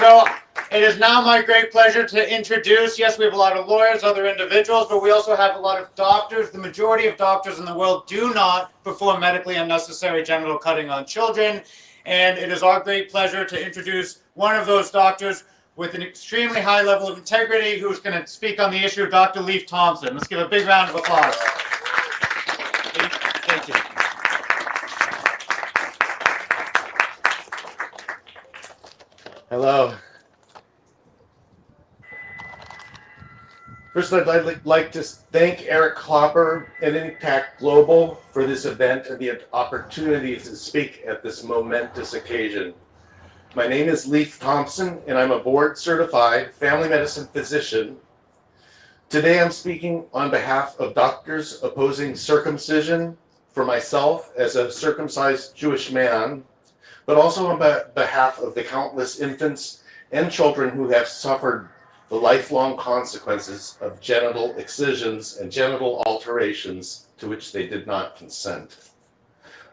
So it is now my great pleasure to introduce, yes, we have a lot of lawyers, other individuals, but we also have a lot of doctors. The majority of doctors in the world do not perform medically unnecessary genital cutting on children. And it is our great pleasure to introduce one of those doctors with an extremely high level of integrity who's going to speak on the issue, Dr. Leif Thompson. Let's give a big round of applause. Thank you. Hello. First, I'd like to thank Eric Klopper and Impact Global for this event and the opportunity to speak at this momentous occasion. My name is Leif Thompson, and I'm a board-certified family medicine physician. Today, I'm speaking on behalf of doctors opposing circumcision for myself as a circumcised Jewish man, but also on behalf of the countless infants and children who have suffered the lifelong consequences of genital excisions and genital alterations to which they did not consent.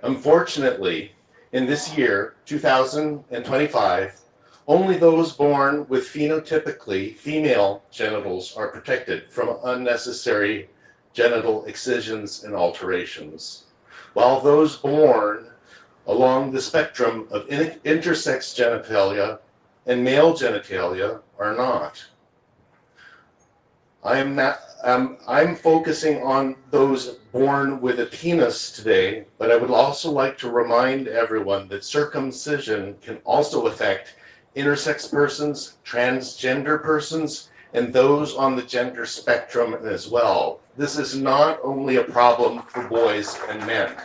Unfortunately, in this year, 2025, only those born with phenotypically female genitals are protected from unnecessary genital excisions and alterations, while those born along the spectrum of intersex genitalia and male genitalia are not. I'm focusing on those born with a penis today, but I would also like to remind everyone that circumcision can also affect intersex persons, transgender persons, and those on the gender spectrum as well. This is not only a problem for boys and men.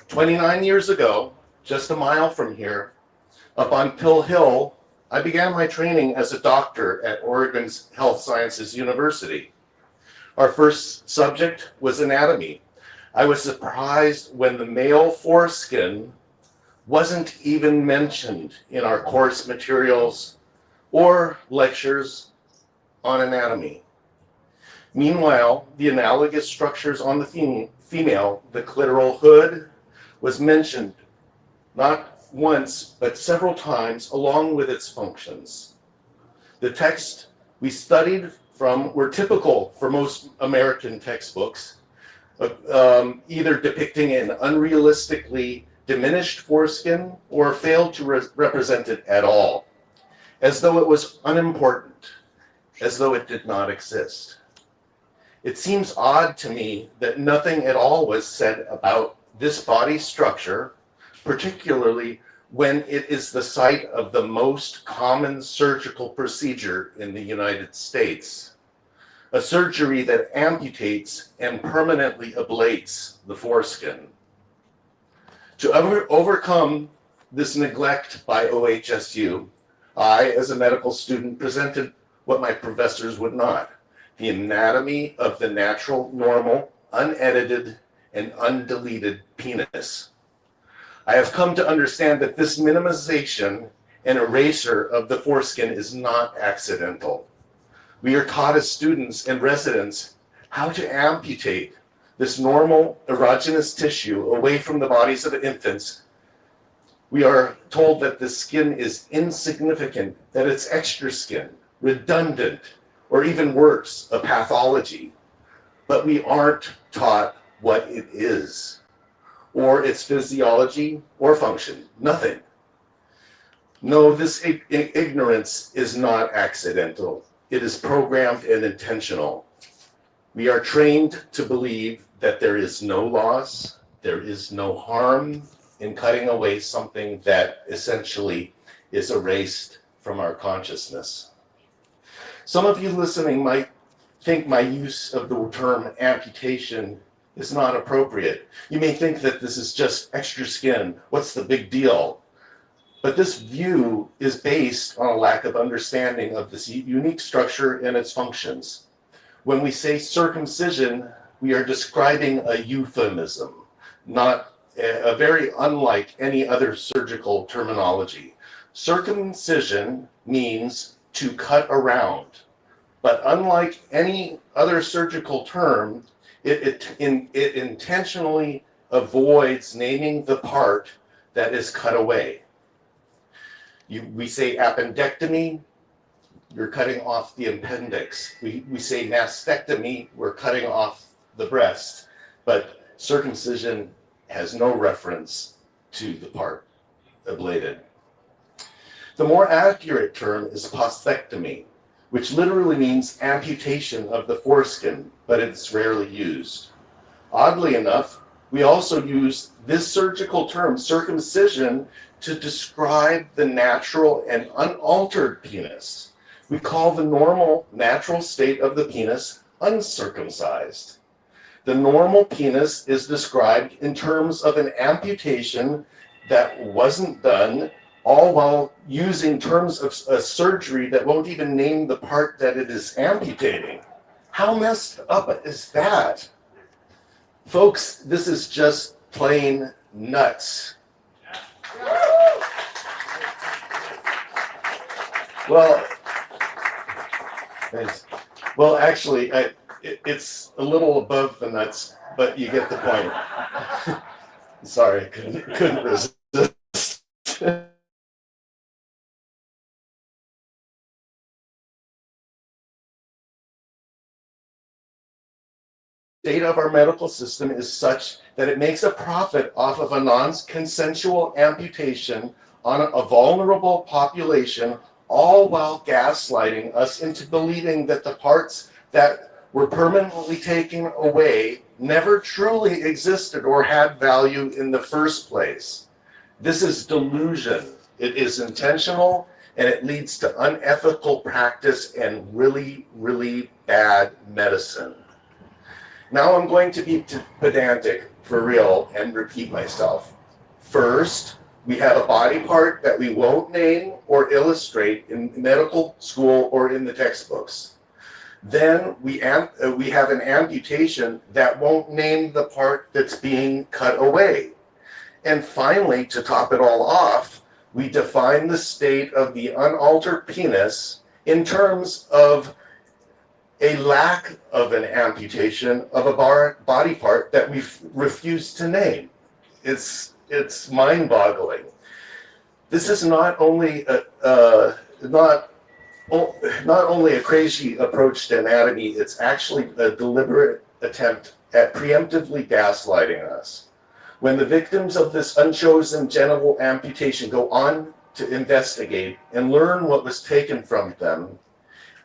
29 years ago, just a mile from here, up on Pill Hill, I began my training as a doctor at Oregon's Health Sciences University. Our first subject was anatomy. I was surprised when the male foreskin wasn't even mentioned in our course materials or lectures on anatomy. Meanwhile, the analogous structures on the female, the clitoral hood, was mentioned not once, but several times, along with its functions. The text we studied from were typical for most American textbooks, either depicting an unrealistically diminished foreskin or failed to represent it at all, as though it was unimportant, as though it did not exist. It seems odd to me that nothing at all was said about this body structure, particularly when it is the site of the most common surgical procedure in the United States, a surgery that amputates and permanently ablates the foreskin. To overcome this neglect by OHSU, I, as a medical student, presented what my professors would not: the anatomy of the natural, normal, unedited, and undeleted penis. I have come to understand that this minimization and erasure of the foreskin is not accidental. We are taught as students and residents how to amputate this normal erogenous tissue away from the bodies of infants. We are told that the skin is insignificant, that it's extra skin, redundant, or even worse, a pathology. But we aren't taught what it is, or its physiology or function, nothing. No, this ignorance is not accidental. It is programmed and intentional. We are trained to believe that there is no loss, there is no harm in cutting away something that essentially is erased from our consciousness. Some of you listening might think my use of the term amputation is not appropriate. You may think that this is just extra skin. What's the big deal? But this view is based on a lack of understanding of this unique structure and its functions. When we say circumcision, we are describing a euphemism, not a very unlike any other surgical terminology. Circumcision means to cut around, but unlike any other surgical term, it intentionally avoids naming the part that is cut away. We say appendectomy, you're cutting off the appendix. We say mastectomy, we're cutting off the breast, but circumcision has no reference to the part ablated. The more accurate term is postectomy, which literally means amputation of the foreskin, but it's rarely used. Oddly enough, we also use this surgical term, circumcision, to describe the natural and unaltered penis. We call the normal, natural state of the penis uncircumcised. The normal penis is described in terms of an amputation that wasn't done, all while using terms of a surgery that won't even name the part that it is amputating. How messed up is that? Folks, this is just plain nuts. Well, thanks. Well, actually, it's a little above the nuts, but you get the point. Sorry, couldn't resist. State of our medical system is such that it makes a profit off of a non-consensual amputation on a vulnerable population, all while gaslighting us into believing that the parts that were permanently taken away never truly existed or had value in the first place. This is delusion. It is intentional, and it leads to unethical practice and really, really bad medicine. Now I'm going to be pedantic for real and repeat myself. First, we have a body part that we won't name or illustrate in medical school or in the textbooks. Then we have an amputation that won't name the part that's being cut away. And finally, to top it all off, we define the state of the unaltered penis in terms of a lack of an amputation of a body part that we refuse to name. It's mind-boggling. This is not only not only a crazy approach to anatomy, it's actually a deliberate attempt at preemptively gaslighting us. When the victims of this unchosen genital amputation go on to investigate and learn what was taken from them,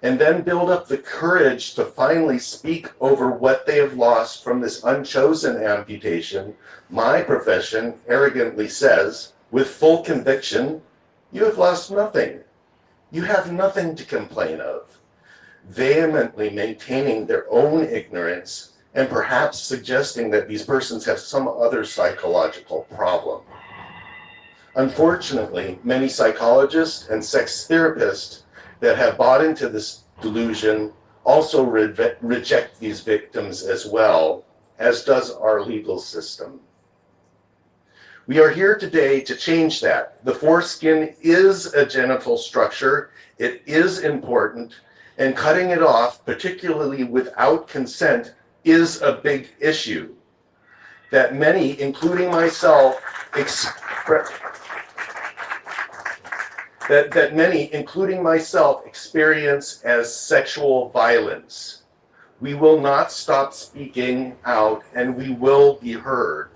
and then build up the courage to finally speak over what they have lost from this unchosen amputation, my profession arrogantly says, with full conviction, you have lost nothing. You have nothing to complain of, vehemently maintaining their own ignorance and perhaps suggesting that these persons have some other psychological problem. Unfortunately, many psychologists and sex therapists that have bought into this delusion also reject these victims as well, as does our legal system. We are here today to change that. The foreskin is a genital structure. It is important, and cutting it off, particularly without consent, is a big issue that many, including myself, that many, including myself, experience as sexual violence. We will not stop speaking out, and we will be heard.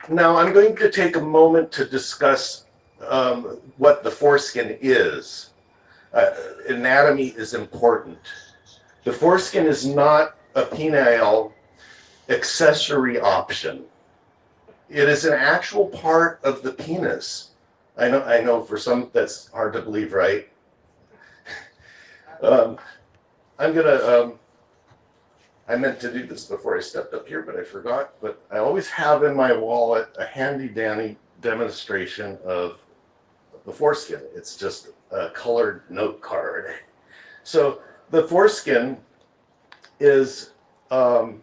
Now, I'm going to take a moment to discuss what the foreskin is. Anatomy is important. The foreskin is not a penile accessory option. It is an actual part of the penis. I know for some that's hard to believe, right? I meant to do this before I stepped up here, but I forgot. But I always have in my wallet a handy-dandy demonstration of the foreskin. It's just a colored note card. So the foreskin is a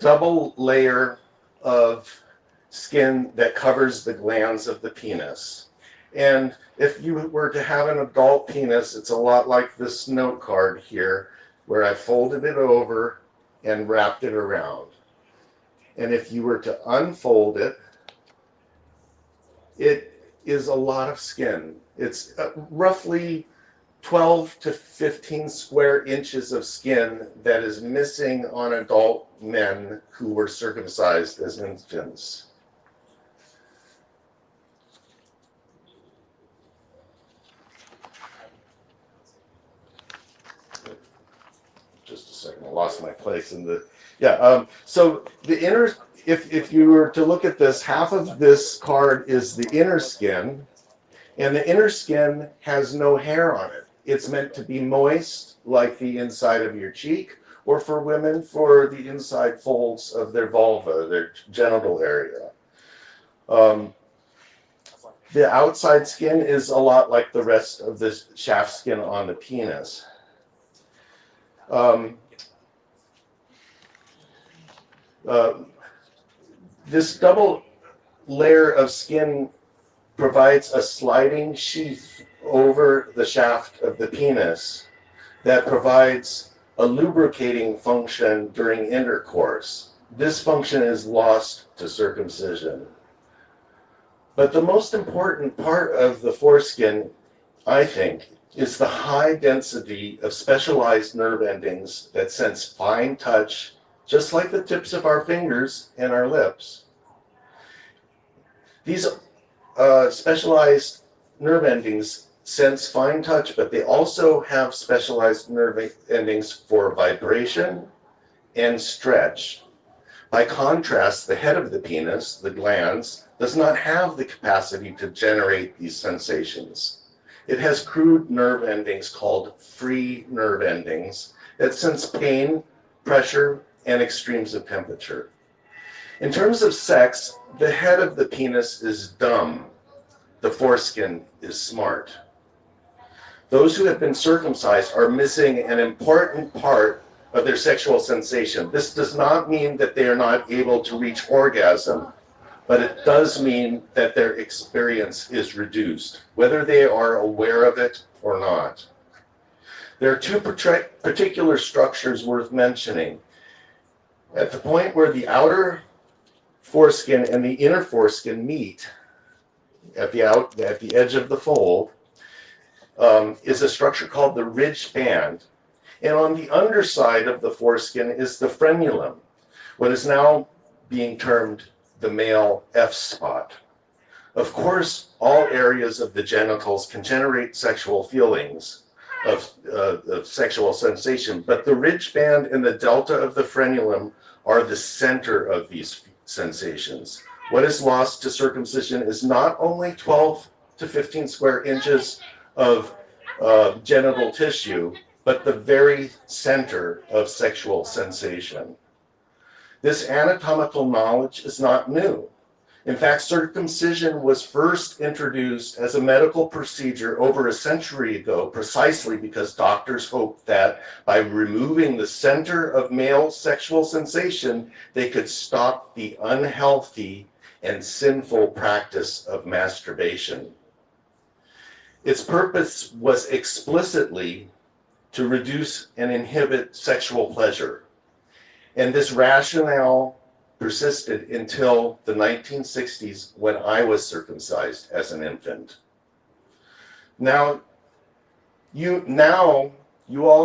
double layer of skin that covers the glands of the penis. And if you were to have an adult penis, it's a lot like this note card here. where I folded it over and wrapped it around. And if you were to unfold it, it is a lot of skin. It's roughly 12 to 15 square inches of skin that is missing on adult men who were circumcised as infants. Just a second, I lost my place in the, so the inner, if you were to look at this, half of this card is the inner skin, and the inner skin has no hair on it. It's meant to be moist, like the inside of your cheek, or for women, for the inside folds of their vulva, their genital area. The outside skin is a lot like the rest of the shaft skin on the penis. This double layer of skin provides a sliding sheath over the shaft of the penis that provides a lubricating function during intercourse. This function is lost to circumcision. But the most important part of the foreskin, I think, is the high density of specialized nerve endings that sense fine touch, just like the tips of our fingers and our lips. These specialized nerve endings sense fine touch, but they also have specialized nerve endings for vibration and stretch. By contrast, the head of the penis, the glans, does not have the capacity to generate these sensations. It has crude nerve endings called free nerve endings that sense pain, pressure, and extremes of temperature. In terms of sex, the head of the penis is dumb. The foreskin is smart. Those who have been circumcised are missing an important part of their sexual sensation. This does not mean that they are not able to reach orgasm, but it does mean that their experience is reduced, whether they are aware of it or not. There are two particular structures worth mentioning. At the point where the outer foreskin and the inner foreskin meet, at the edge of the fold, is a structure called the ridge band. And on the underside of the foreskin is the frenulum, what is now being termed the male F spot. Of course, all areas of the genitals can generate sexual feelings of sexual sensation, but the ridge band and the delta of the frenulum are the center of these sensations. What is lost to circumcision is not only 12 to 15 square inches of genital tissue, but the very center of sexual sensation. This anatomical knowledge is not new. In fact, circumcision was first introduced as a medical procedure over a century ago, precisely because doctors hoped that by removing the center of male sexual sensation, they could stop the unhealthy and sinful practice of masturbation. Its purpose was explicitly to reduce and inhibit sexual pleasure. And this rationale persisted until the 1960s when I was circumcised as an infant. Now you all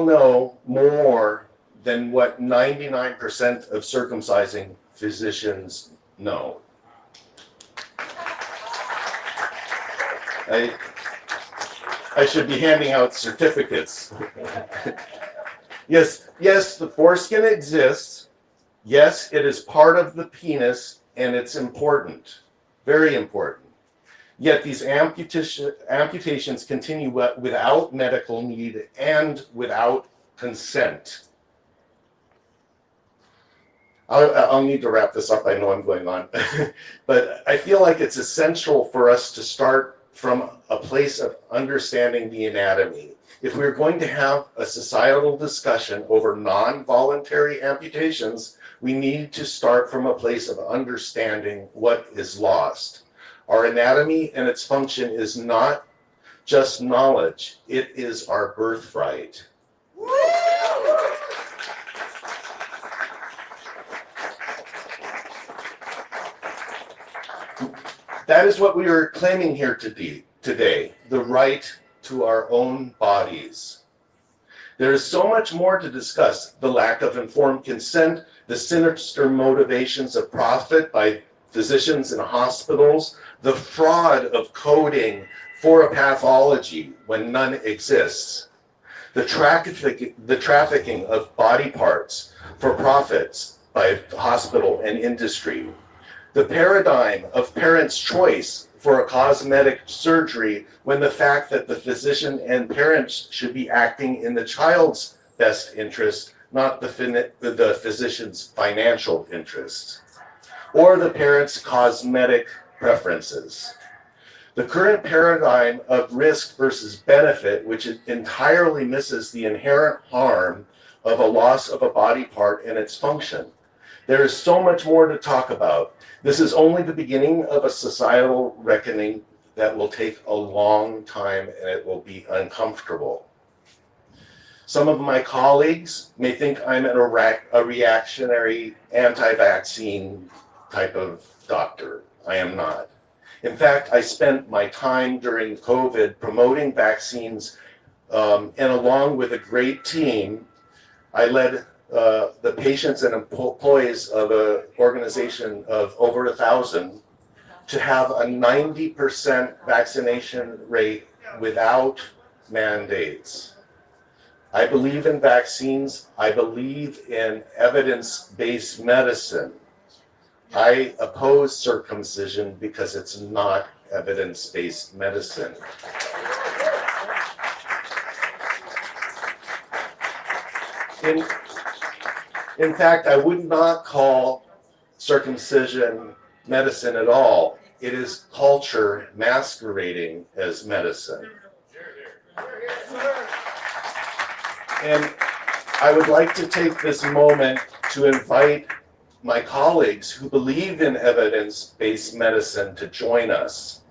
know more than what 99% of circumcising physicians know. I should be handing out certificates. Yes, the foreskin exists. Yes, it is part of the penis, and it's important, very important. Yet these amputations continue without medical need and without consent. I'll need to wrap this up. I know I'm going on. But I feel like it's essential for us to start from a place of understanding the anatomy. If we're going to have a societal discussion over non-voluntary amputations, we need to start from a place of understanding what is lost. Our anatomy and its function is not just knowledge, it is our birthright. That is what we are claiming here today, the right to our own bodies. There is so much more to discuss: the lack of informed consent, the sinister motivations of profit by physicians and hospitals, the fraud of coding for a pathology when none exists, the trafficking of body parts for profits by hospital and industry, the paradigm of parents' choice for a cosmetic surgery when the fact that the physician and parents should be acting in the child's best interest, not the physician's financial interests, or the parents' cosmetic preferences. The current paradigm of risk versus benefit, which entirely misses the inherent harm of a loss of a body part and its function. There is so much more to talk about. This is only the beginning of a societal reckoning that will take a long time, and it will be uncomfortable. Some of my colleagues may think I'm a reactionary, anti-vaccine type of doctor. I am not. In fact, I spent my time during COVID promoting vaccines, and along with a great team, I led the patients and employees of an organization of over 1,000 to have a 90% vaccination rate without mandates. I believe in vaccines. I believe in evidence-based medicine. I oppose circumcision because it's not evidence-based medicine. In fact, I would not call circumcision medicine at all. It is culture masquerading as medicine. And I would like to take this moment to invite my colleagues who believe in evidence-based medicine to join us.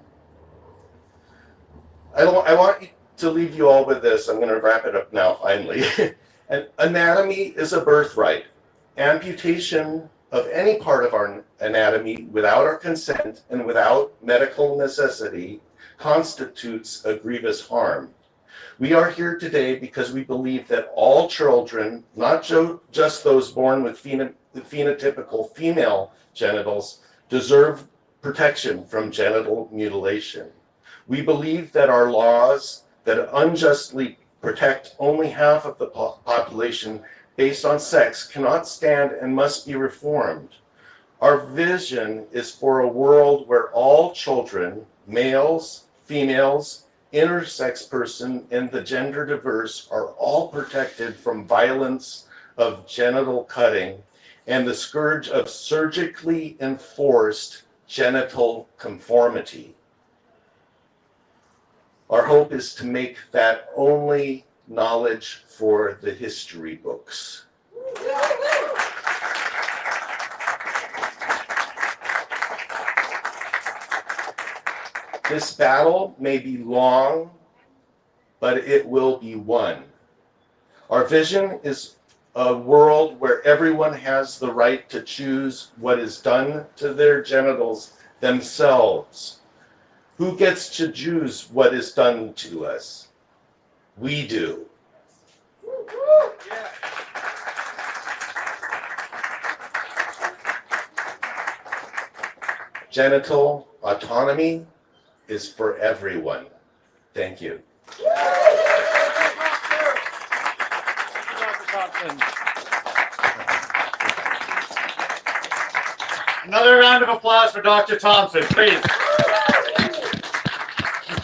I want to leave you all with this. I'm going to wrap it up now, finally. Anatomy is a birthright. Amputation of any part of our anatomy without our consent and without medical necessity constitutes a grievous harm. We are here today because we believe that all children, not just those born with phenotypical female genitals, deserve protection from genital mutilation. We believe that our laws that unjustly protect only half of the population based on sex cannot stand and must be reformed. Our vision is for a world where all children, males, females, intersex person, and the gender diverse are all protected from violence of genital cutting and the scourge of surgically enforced genital conformity. Our hope is to make that only knowledge for the history books. This battle may be long, but it will be won. Our vision is a world where everyone has the right to choose what is done to their genitals themselves. Who gets to choose what is done to us? We do. Genital autonomy is for everyone. Thank you. Another round of applause for Dr. Thompson, please.